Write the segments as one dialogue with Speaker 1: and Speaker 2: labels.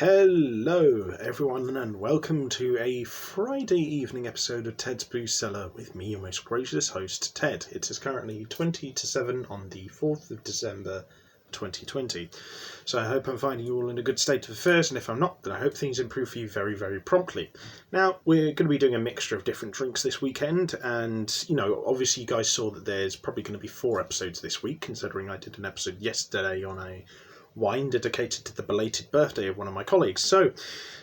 Speaker 1: Hello everyone and welcome to a Friday evening episode of Ted's Blue Cellar with me, your most gracious host, Ted. It is currently 20 to 7 on the 4th of December 2020. So I hope I'm finding you all in a good state of affairs, and if I'm not, then I hope things improve for you very, very promptly. Now, we're going to be doing a mixture of different drinks this weekend, and, obviously you guys saw that there's probably going to be 4 episodes this week, considering I did an episode yesterday on a wine dedicated to the belated birthday of one of my colleagues. So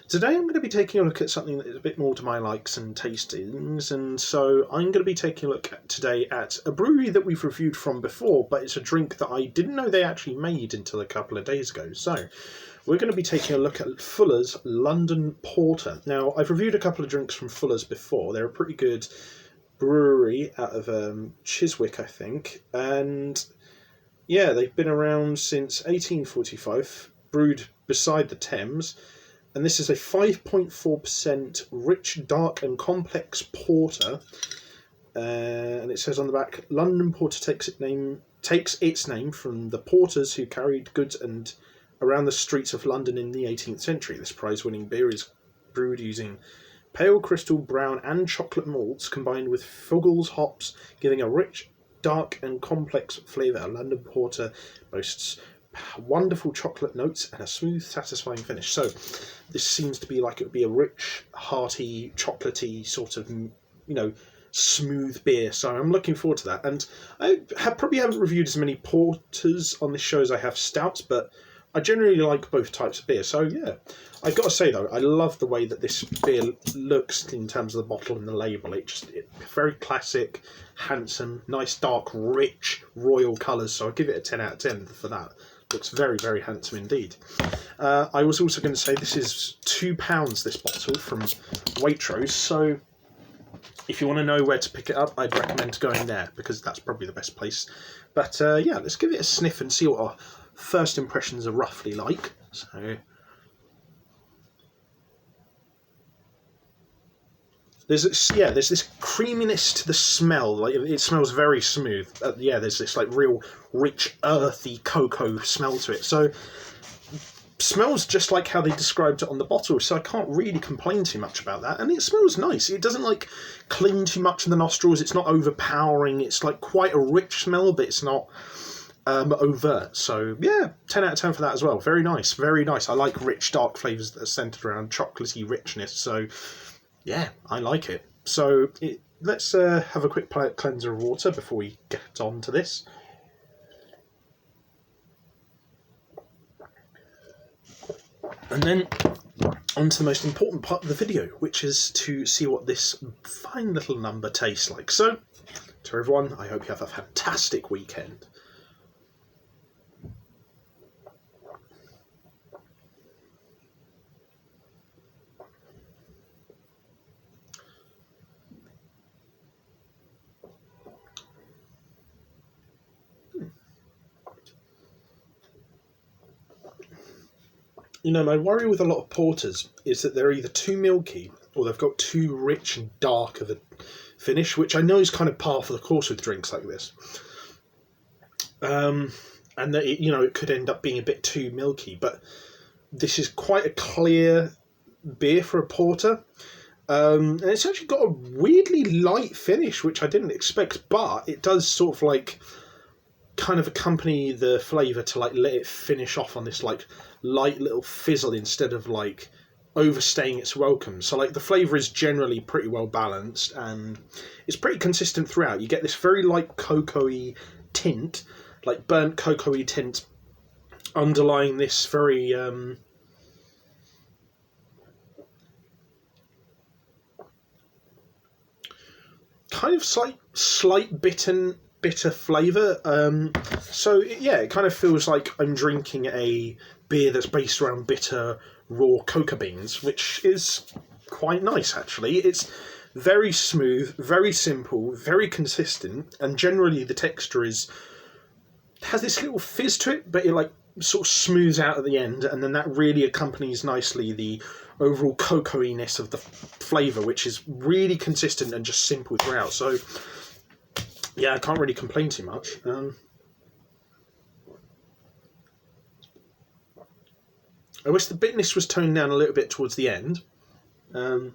Speaker 1: today I'm going to be taking a look at something that is a bit more to my likes and tastings, and so I'm going to be taking a look today at a brewery that we've reviewed from before, but it's a drink that I didn't know they actually made until a couple of days ago. So we're going to be taking a look at Fuller's London Porter. Now, I've reviewed a couple of drinks from Fuller's before. They're a pretty good brewery out of Chiswick, I think, and yeah, they've been around since 1845, brewed beside the Thames, and this is a 5.4% rich, dark and complex porter, and it says on the back, London Porter takes its name from the porters who carried goods and around the streets of London in the 18th century. This prize-winning beer is brewed using pale crystal brown and chocolate malts combined with Fuggles hops, giving a rich, dark and complex flavour. A London Porter boasts wonderful chocolate notes and a smooth, satisfying finish. So this seems to be like it would be a rich, hearty, chocolatey sort of, smooth beer. So I'm looking forward to that. And I probably haven't reviewed as many porters on this show as I have stouts, but I generally like both types of beer. So yeah, I've got to say though, I love the way that this beer looks in terms of the bottle and the label. It's very classic, handsome, nice, dark, rich, royal colours. So I'll give it a 10 out of 10 for that. Looks very, very handsome indeed. I was also going to say this is £2, this bottle, from Waitrose. So if you want to know where to pick it up, I'd recommend going there, because that's probably the best place. But yeah, let's give it a sniff and see what our first impressions are roughly like. So there's this creaminess to the smell. Like, it smells very smooth. There's this like real rich, earthy cocoa smell to it. So smells just like how they described it on the bottle. So I can't really complain too much about that. And it smells nice. It doesn't like cling too much in the nostrils. It's not overpowering. It's like quite a rich smell, but it's not overt. So yeah, 10 out of 10 for that as well. Very nice, very nice. I like rich, dark flavours that are centred around chocolatey richness. So yeah, I like it. So let's have a quick cleanser of water before we get on to this. And then on to the most important part of the video, which is to see what this fine little number tastes like. So, to everyone, I hope you have a fantastic weekend. My worry with a lot of porters is that they're either too milky or they've got too rich and dark of a finish, which I know is kind of par for the course with drinks like this. And that it could end up being a bit too milky, but this is quite a clear beer for a porter. And it's actually got a weirdly light finish, which I didn't expect, but it does sort of like kind of accompany the flavour to like let it finish off on this like light little fizzle instead of like overstaying its welcome. So like the flavour is generally pretty well balanced and it's pretty consistent throughout. You get this very light cocoa-y tint, like burnt cocoa-y tint underlying this very kind of slight bitter flavour. So yeah, it kind of feels like I'm drinking a beer that's based around bitter raw cocoa beans, which is quite nice actually. It's very smooth, very simple, very consistent, and generally the texture has this little fizz to it, but it like sort of smooths out at the end, and then that really accompanies nicely the overall cocoa-iness of the flavour, which is really consistent and just simple throughout. So yeah, I can't really complain too much. I wish the bitterness was toned down a little bit towards the end. And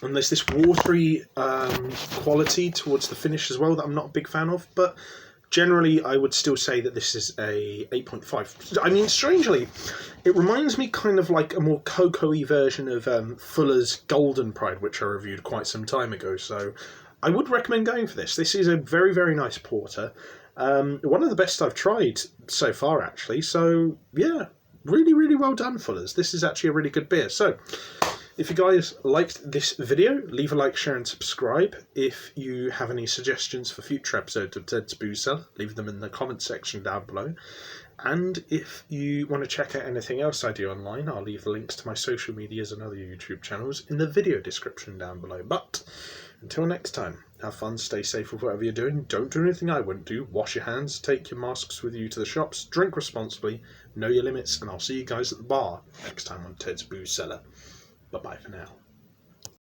Speaker 1: there's this watery quality towards the finish as well that I'm not a big fan of, but generally I would still say that this is a 8.5. I mean, strangely, it reminds me kind of like a more cocoa-y version of Fuller's Golden Pride, which I reviewed quite some time ago, so I would recommend going for this. This is a very, very nice porter. One of the best I've tried so far, actually, so yeah, really, really well done, Fuller's. This is actually a really good beer. So if you guys liked this video, leave a like, share and subscribe. If you have any suggestions for future episodes of Ted's Booze Cellar, leave them in the comment section down below. And if you want to check out anything else I do online, I'll leave the links to my social medias and other YouTube channels in the video description down below. But until next time, have fun, stay safe with whatever you're doing, don't do anything I wouldn't do, wash your hands, take your masks with you to the shops, drink responsibly, know your limits, and I'll see you guys at the bar next time on Ted's Booze Cellar. Bye-bye for now.